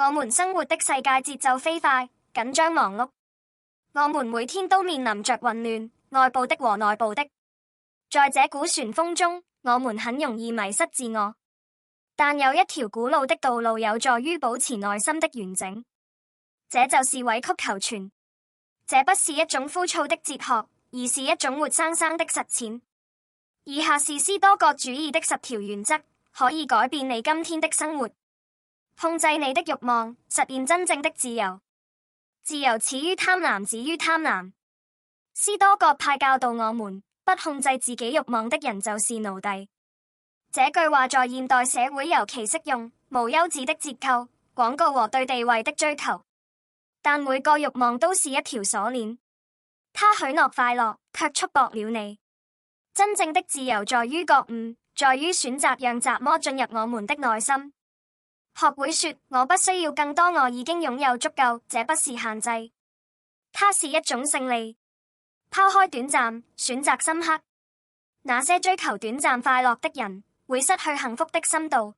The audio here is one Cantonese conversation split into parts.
我們生活的世界節奏飛快，緊張忙碌。我們每天都面臨着混亂，外部的和內部的。在這股旋風中，我們很容易迷失自我。但有一條古老的道路有助於保持內心的完整，這就是委曲求全。這不是一種枯燥的哲學，而是一種活生生的實踐。以下是斯多葛主義的10條原則，可以改變你今天的生活。控制你的慾望，實現真正的自由。自由始於貪婪，止於貪婪。斯多葛派教導我們，不控制自己慾望的人就是奴隸。這句話在現代社會尤其適用，無休止的折扣、廣告和對地位的追求。但每個慾望都是一條鎖鏈，它許諾快樂，卻束縛了你。真正的自由在於覺悟，在於選擇讓雜魔進入我們的內心。學會說我不需要更多，我已經擁有足夠，這不是限制，它是一種勝利。拋開短暫，選擇深刻。那些追求短暫快樂的人會失去幸福的深度。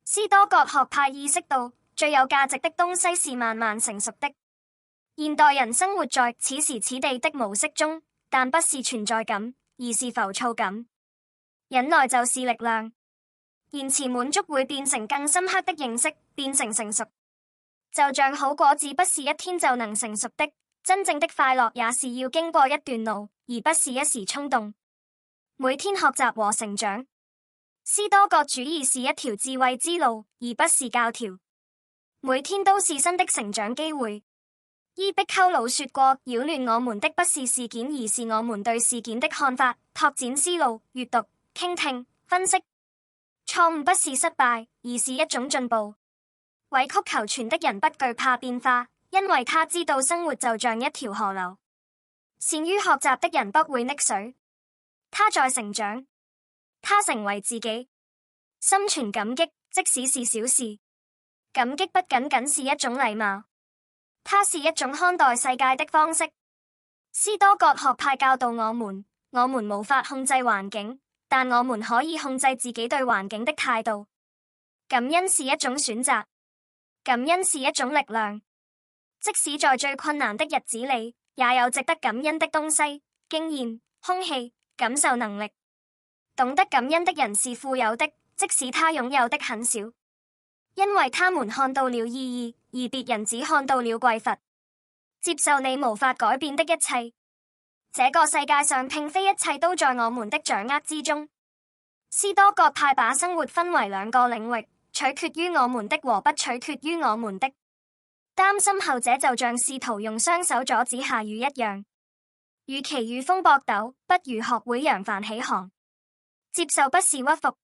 斯多葛學派意識到，最有價值的東西是慢慢成熟的。現代人生活在此時此地的模式中，但不是存在感，而是浮躁感。忍耐就是力量。延遲滿足會變成更深刻的認識，變成成熟。就像好果子不是一天就能成熟的，真正的快樂也是要經過一段路，而不是一時衝動。每天學習和成長。斯多葛主義是一條智慧之路，而不是教條。每天都是新的成長機會。伊壁鳩魯說過，擾亂我們的不是事件，而是我們對事件的看法。拓展思路，閱讀、傾聽、分析。錯誤不是失敗，而是一種進步。委曲求全的人不懼怕變化，因為他知道生活就像一條河流。善於學習的人不會溺水，他在成長，他成為自己。心存感激，即使是小事。感激不僅僅是一種禮貌，它是一種看待世界的方式。斯多葛學派教導我們無法控制環境，但我們可以控制自己對環境的態度。感恩是一種選擇，感恩是一種力量。即使在最困難的日子裡，也有值得感恩的東西：經驗、空氣、感受能力。懂得感恩的人是富有的，即使他擁有的很少，因為他們看到了意義，而別人只看到了匱乏。接受你無法改變的一切。這個世界上並非一切都在我們的掌握之中。斯多葛派把生活分為兩個領域，取決於我們的和不取決於我們的。擔心後者就像試圖用雙手阻止下雨一樣。與其與風搏鬥，不如學會揚帆起航。接受不是屈服，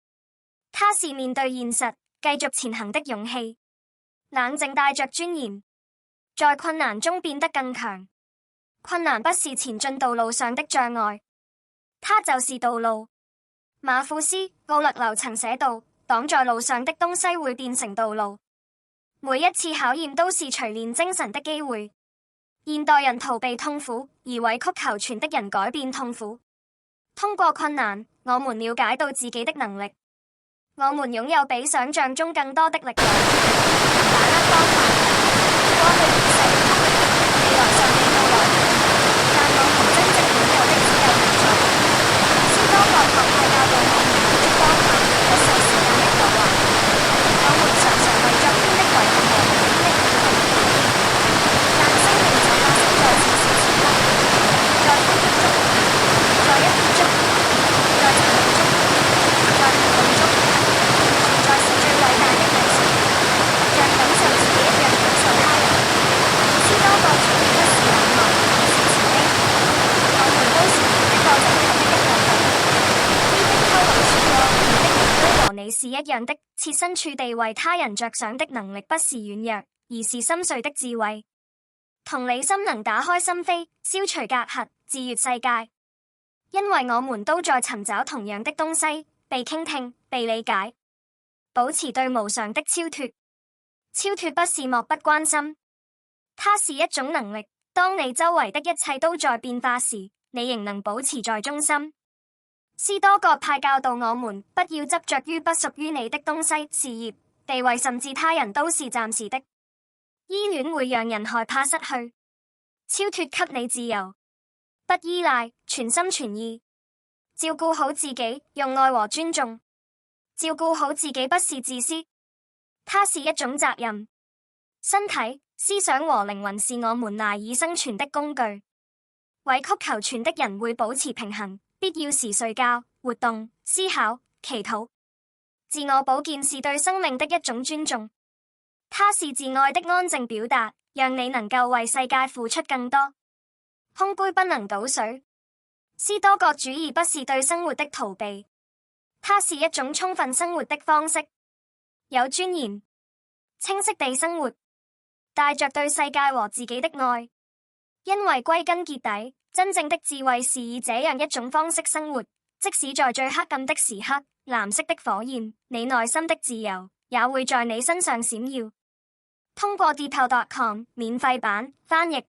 它是面對現實，繼續前行的勇氣。冷靜帶着尊嚴，在困難中變得更強。困難不是前進道路上的障礙，它就是道路。馬庫斯·奧勒留曾寫道：擋在路上的東西會變成道路。每一次考驗都是錘煉精神的機會。現代人逃避痛苦，而委曲求全的人改變痛苦。通過困難，我們了解到自己的能力。我們擁有比想象中更多的力量。把握當下，過去已逝，未來尚未到來，但我們真正擁有的只有現在。斯多葛學派教導我們捕捉當下，不受時間的誘惑。我們常常為昨天的遺憾和明天的期待而努力，但生命就發生在此時此刻，在呼吸中，在一秒鐘，在沉默中，在行動中。存在是最偉大的藝術，像感受自己一樣感受他人。斯多葛主義不是冷漠，而是慈悲。我們都是活的過程中的一部分。伊壁鳩魯說過：你的鄰居和你是一樣的，設身處地為他人着想的能力不是軟弱，而是深邃的智慧。同理心能打開心扉，消除隔閡，治癒世界。因為我們都在尋找同樣的東西，被傾聽，被理解。保持對無常的超脫。超脫不是漠不關心，它是一種能力。當你周圍的一切都在變化時，你仍能保持在中心。斯多葛派教導我們，不要執着於不屬於你的東西，事業、地位甚至他人都是暫時的。依戀會讓人害怕失去，超脫給你自由，不依賴，全心全意照顧好自己，用愛和尊重照顧好自己，不是自私，它是一種責任。身體、思想和靈魂是我們賴以生存的工具。委曲求全的人會保持平衡，必要時睡覺、活動、思考、祈禱。自我保健是對生命的一種尊重，它是自愛的安靜表達，讓你能夠為世界付出更多。空杯不能倒水，斯多葛主義不是對生活的逃避，它是一種充分生活的方式。有尊嚴，清晰地生活，帶着對世界和自己的愛。因為歸根結底，真正的智慧是以這樣一種方式生活，即使在最黑暗的時刻，藍色的火焰，你內心的自由也會在你身上閃耀。通過 Depot.com 免費版翻譯。